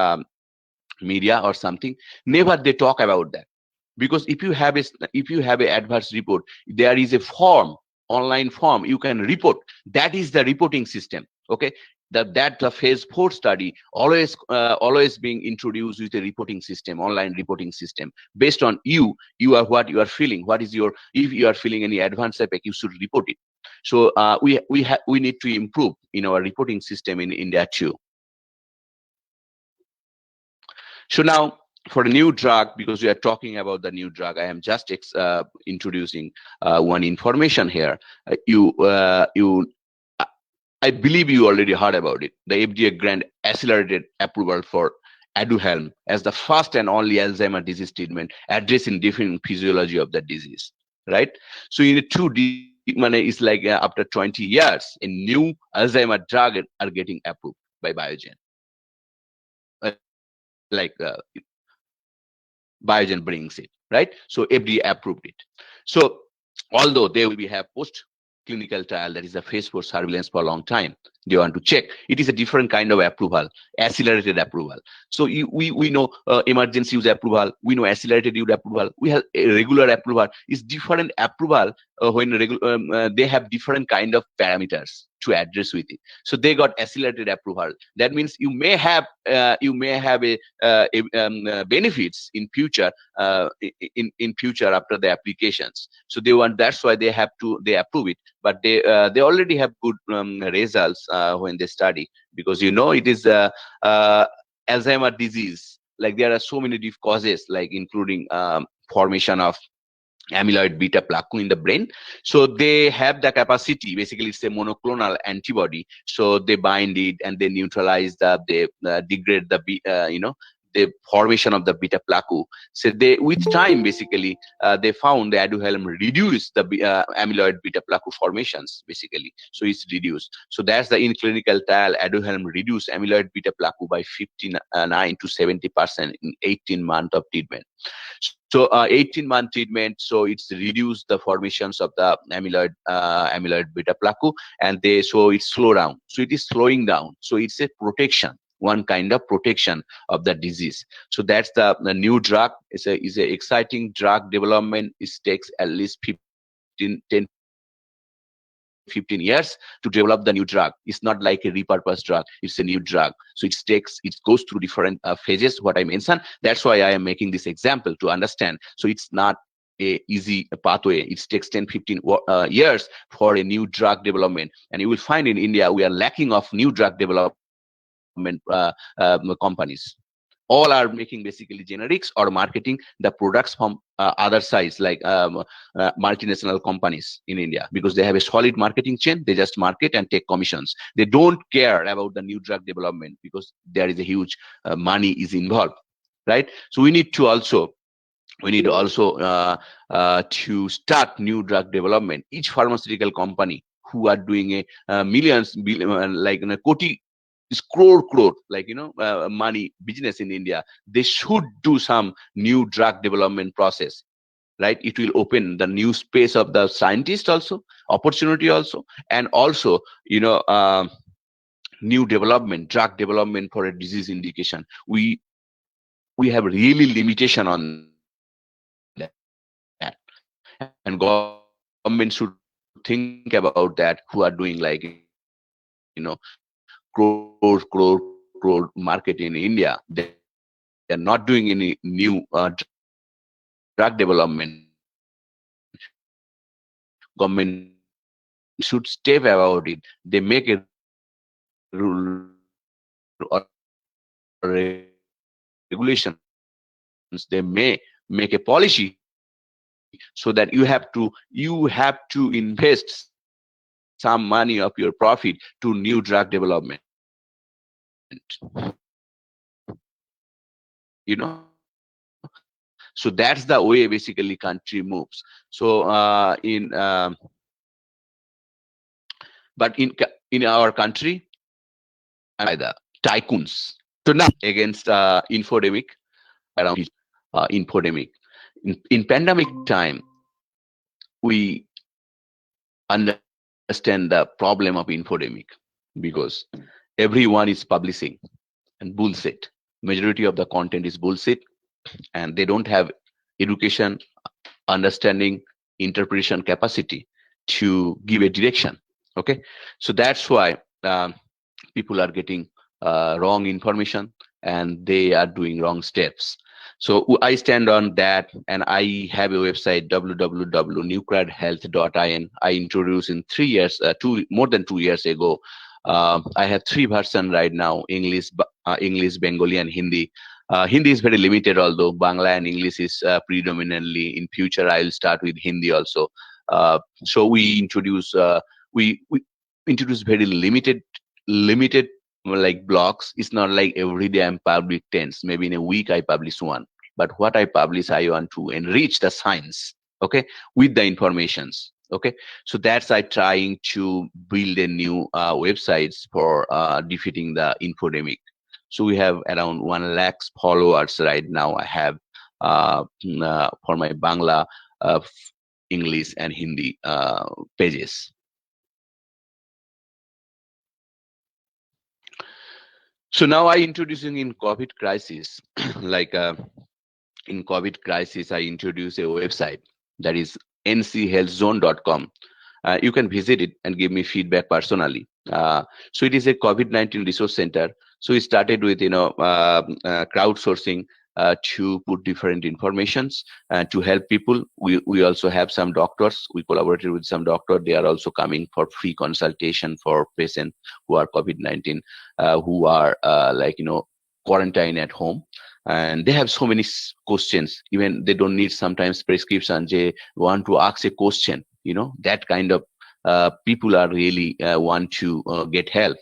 media or something, never they talk about that, because if you have a adverse report, there is a form, online form you can report. That is the reporting system. Okay, that the phase 4 study always being introduced with a reporting system, online reporting system, based on you are what you are feeling, what is your, if you are feeling any adverse effect, you should report it. So we need to improve in our reporting system in India too. So now for the new drug, because we are talking about the new drug, I am just introducing one information here. I believe you already heard about it. The FDA grant accelerated approval for Aduhelm as the first and only Alzheimer's disease treatment addressing different physiology of the disease, right? So in the 2D, it's like after 20 years, a new Alzheimer's drug are getting approved by Biogen. Like Biogen brings it, right? So FDA approved it. So although they will have post clinical trial, that is a phase 4 surveillance for a long time, they want to check. It is a different kind of approval, accelerated approval. So we know emergency use approval, we know accelerated use approval, we have a regular approval. It's different approval when they have different kind of parameters to address with it. So they got accelerated approval. That means you may have benefits in future in future after the applications. So they want, that's why they approve it. But they already have good results when they study, because it is Alzheimer's disease. Like there are so many causes, like including formation of amyloid beta plaque in the brain. So they have the capacity, basically it's a monoclonal antibody, so they bind it and they neutralize they degrade the formation of the beta plaque. So they, with time, basically they found the Aduhelm reduce the amyloid beta plaque formations, basically. So it's reduced. So that's the in clinical trial, Aduhelm reduce amyloid beta plaque by 59 to 70% in 18 months of treatment. So 18-month treatment, so it's reduced the formations of the amyloid beta plaque, and it's slow down. So it is slowing down. So it's a protection, one kind of protection of the disease. So that's the new drug. Is a exciting drug development. It takes at least 10 15 years to develop the new drug. It's not like a repurposed drug, it's a new drug. So it goes through different phases, what I mentioned. That's why I am making this example to understand. So it's not a easy pathway. It takes 10 15 years for a new drug development. And you will find in India we are lacking of new drug development companies. All are making basically generics or marketing the products from other sides, like multinational companies in India, because they have a solid marketing chain. They just market and take commissions. They don't care about the new drug development because there is a huge money is involved, right? So we need also to start new drug development. Each pharmaceutical company who are doing a millions, like koti, is crore, like money business in India, they should do some new drug development process, right? It will open the new space of the scientist also, opportunity also, and also new development, drug development for a disease indication. We have really limitation on that, and government should think about that, who are doing like crore market in India. They are not doing any new drug development. Government should step about it. They make a rule or regulations. They may make a policy so that you have to invest some money of your profit to new drug development, so that's the way basically country moves. So in our country, by the tycoons. So now against infodemic, around infodemic. In pandemic time, we understand the problem of infodemic, because everyone is publishing and bullshit. Majority of the content is bullshit, and they don't have education, understanding, interpretation capacity to give a direction. Okay, so that's why people are getting wrong information, and they are doing wrong steps. So I stand on that, and I have a website, www.nuclearhealth.in. I introduced in 3 years, more than 2 years ago. I have 3 versions right now: English, Bengali, and Hindi. Hindi is very limited, although Bangla and English is predominantly. In future, I will start with Hindi also. So we introduce very limited like blogs. It's not like every day I'm publish 10. Maybe in a week I publish one. But what I publish, I want to enrich the science, okay, with the informations. Okay, so that's I trying to build a new websites for defeating the infodemic. So we have around 1 lakh followers right now. I have for my Bangla, English, and Hindi pages. So now I introducing in COVID crisis, like in COVID crisis, I introduce a website that is nchealthzone.com. You can visit it and give me feedback personally. So it is a COVID-19 resource center. So we started with crowdsourcing to put different informations to help people. We also have some doctors. We collaborated with some doctors. They are also coming for free consultation for patients who are COVID-19, who are quarantine at home. And they have so many questions. Even they don't need sometimes prescription. They want to ask a question. That kind of people are really want to get help.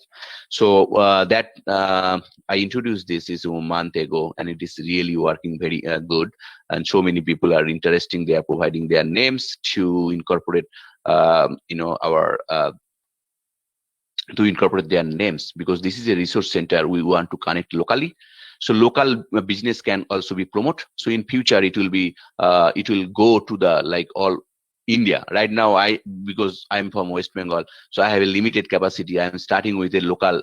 So that I introduced this is a month ago, and it is really working very good. And so many people are interested. They are providing their names to incorporate, to incorporate their names, because this is a resource center. We want to connect locally. So local business can also be promoted. So in future it will be it will go to the like all India. Right now, because I'm from West Bengal, so I have a limited capacity. I am starting with a local,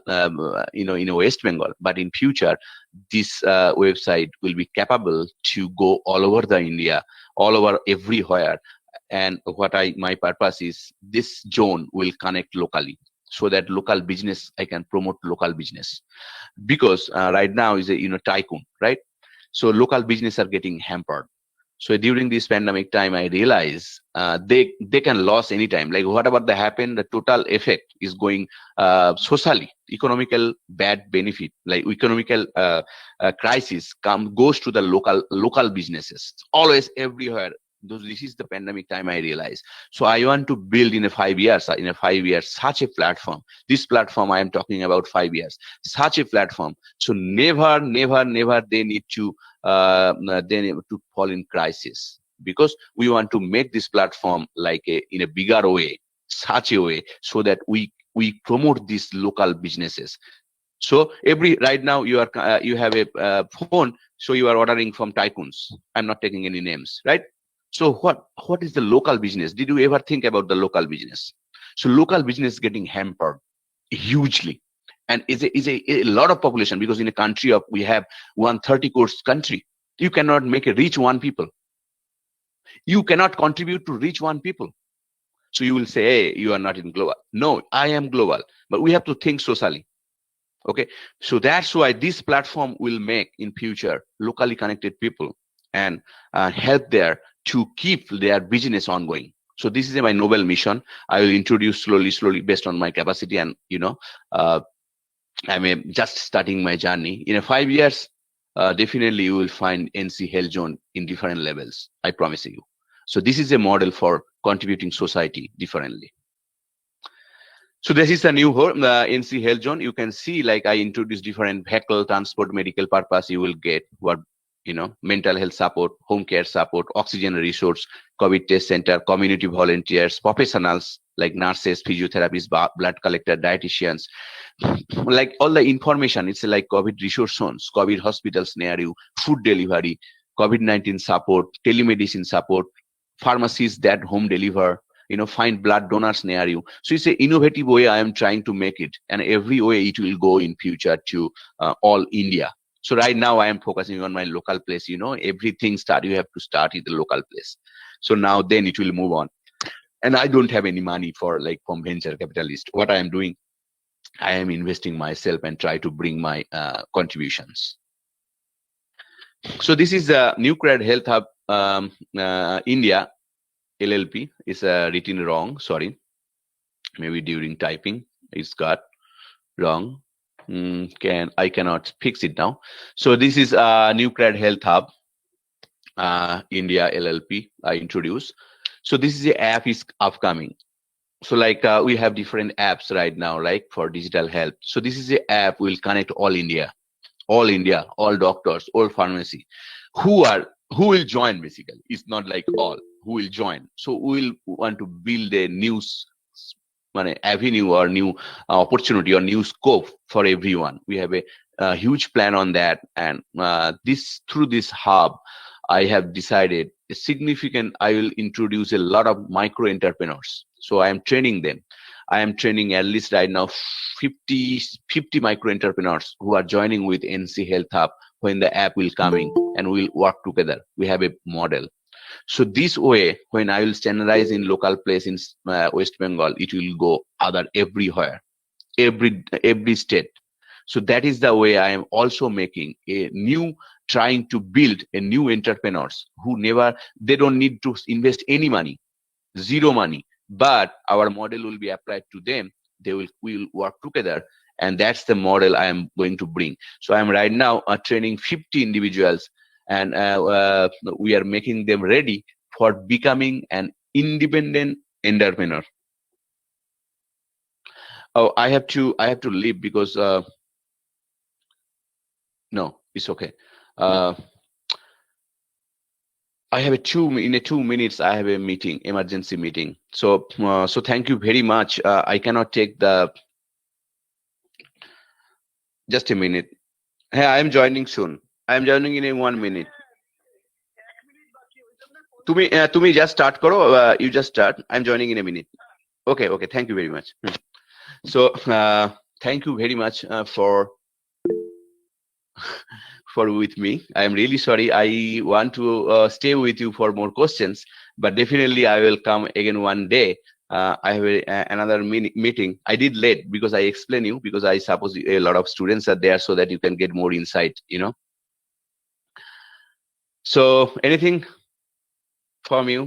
in West Bengal. But in future, this website will be capable to go all over the India, all over everywhere. And my purpose is this zone will connect locally, so that local business I can promote local business, because right now is a tycoon, right? So local business are getting hampered. So during this pandemic time, I realize they can lose anytime. Like whatever they happen, the total effect is going socially, economical bad benefit, like economical crisis goes to the local businesses always everywhere. This is the pandemic time I realize. So I want to build in a 5 years, such a platform. This platform I am talking about 5 years, such a platform. So never they need to fall in crisis, because we want to make this platform like in a bigger way, such a way, so that we promote these local businesses. So right now you have a phone, so you are ordering from tycoons. I'm not taking any names, right? So what is the local business? Did you ever think about the local business? So local business getting hampered hugely, and is a lot of population, because in a country of we have 130 crores country, you cannot make a reach one people. You cannot contribute to reach one people. So you will say, hey, you are not in global. No, I am global, but we have to think socially. Okay, so that's why this platform will make in future locally connected people, and help there to keep their business ongoing. So this is my noble mission. I will introduce slowly based on my capacity, and I'm just starting my journey. In 5 years, definitely you will find NC Health Zone in different levels. I promise you. So this is a model for contributing society differently. So this is a new NC Health Zone. You can see, like, I introduce different vehicle, transport, medical purpose. You will get what, mental health support, home care support, oxygen resource, COVID test center, community volunteers, professionals like nurses, physiotherapists, blood collector, dietitians, like all the information. It's like COVID resource zones, COVID hospitals near you, food delivery, COVID-19 support, telemedicine support, pharmacies that home deliver, find blood donors near you. So it's an innovative way I am trying to make it, and every way it will go in future to all India. So right now I am focusing on my local place. Everything you have to start in the local place. So now then it will move on. And I don't have any money from venture capitalist. What I am doing, I am investing myself and try to bring my contributions. So this is the Nuclear Health Hub India LLP. Is written wrong, sorry. Maybe during typing it's got wrong. I cannot fix it now. So this is Nuclear Health Hub India LLP I introduced. So this is the app is upcoming. So like we have different apps right now, like for digital health. So this is the app will connect all India, all doctors, all pharmacy. Who will join basically? It's not like all who will join. So we will want to build a new avenue or new opportunity or new scope for everyone. We have a huge plan on that, and through this hub, I have decided I will introduce a lot of micro entrepreneurs. So I am training them. I am training at least right now 50 micro entrepreneurs who are joining with NC Health Hub when the app will coming, and we'll work together. We have a model. So this way, when I will standardize in local place in West Bengal, it will go everywhere, every state. So that is the way I am also making trying to build a new entrepreneurs who they don't need to invest any money, zero money, but our model will be applied to them. We will work together, and that's the model I am going to bring. So I am right now training 50 individuals, and we are making them ready for becoming an independent entrepreneur. Oh, I have to leave because no, it's okay. I have in 2 minutes. I have a meeting, emergency meeting. So thank you very much. I cannot take just a minute. Hey, I am joining soon. I am joining in 1 minute. তুমি just start করো. You just start. I'm joining in a minute. Okay, okay. Thank you very much. So, thank you very much for with me. I am really sorry. I want to stay with you for more questions, but definitely I will come again one day. I have another meeting. I did late because I explain you because I suppose a lot of students are there so that you can get more insight. So anything from you?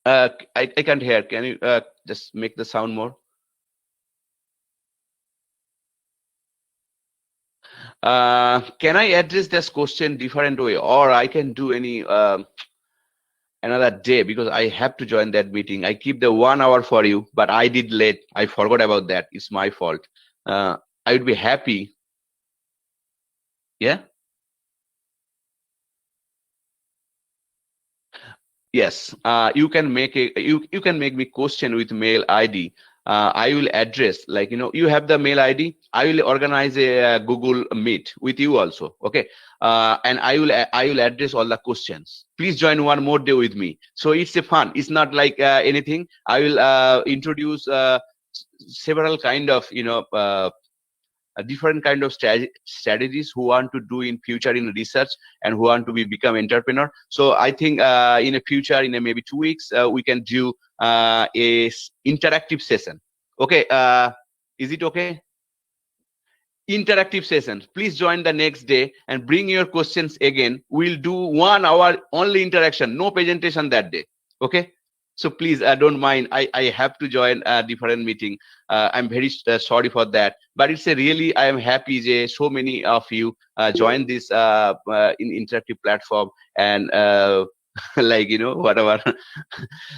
I can't hear. Can you just make the sound more? Can I address this question different way, or I can do any another day because I have to join that meeting. I keep the 1 hour for you, but I did late. I forgot about that. It's my fault. I would be happy. Yeah. Yes. You can make you can make me question with mail ID. I will address, like, you have the mail ID. I will organize a Google Meet with you also. Okay. And I will address all the questions. Please join one more day with me. So it's a fun. It's not like anything. I will introduce several kind of a different kind of strategies who want to do in future in research and who want to become entrepreneur. So I think in a future, in a maybe 2 weeks, we can do a interactive session. Okay. Is it okay? Interactive sessions. Please join the next day and bring your questions again. We'll do 1 hour only interaction, no presentation that day. Okay. So please don't mind. I have to join a different meeting. I'm very sorry for that. But it's a really, I am happy that so many of you join this in interactive platform and like, whatever.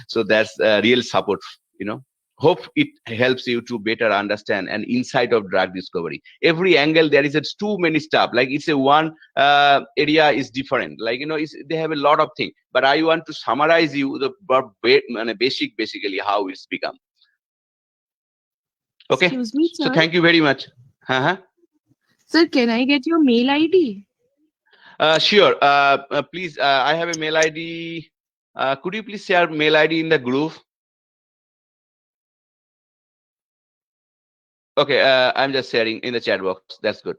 So that's real support, hope it helps you to better understand an insight of drug discovery. Every angle there is too many stuff, like it's a one area is different, like they have a lot of things, but I want to summarize you the basically how it's become. Okay. Excuse me, So sir. thank you very much. Sir, can I get your mail ID? Sure. Please, I have a mail ID. Could you please share mail ID in the group? Okay, I'm just sharing in the chat box. That's good.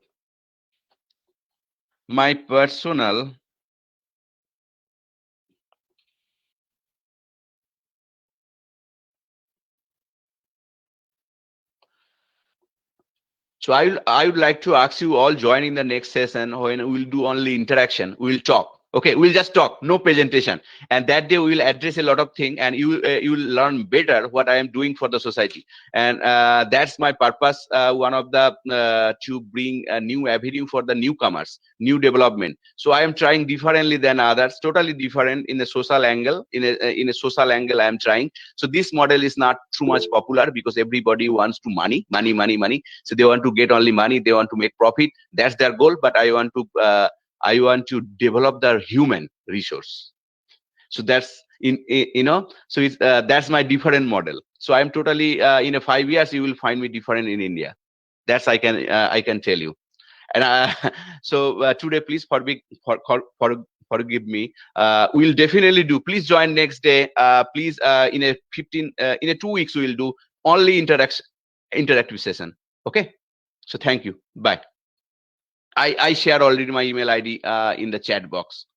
My personal So I would like to ask you all join in the next session when we'll do only interaction. We'll talk. Okay, we'll just talk, no presentation. And that day we will address a lot of things, and you will learn better what I am doing for the society. And that's my purpose. One of the to bring a new avenue for the newcomers, new development. So I am trying differently than others, totally different in the social angle. In a social angle, I am trying. So this model is not too much popular because everybody wants to money. So they want to get only money. They want to make profit. That's their goal. But I want to develop the human resource. So that's so it's that's my different model. So I'm totally in a 5 years you will find me different in India. That's I can tell you. And so today, please forgive me. We'll definitely do. Please join next day. Please in a 2 weeks we will do only interactive session. Okay. So thank you. Bye. I share already my email ID in the chat box.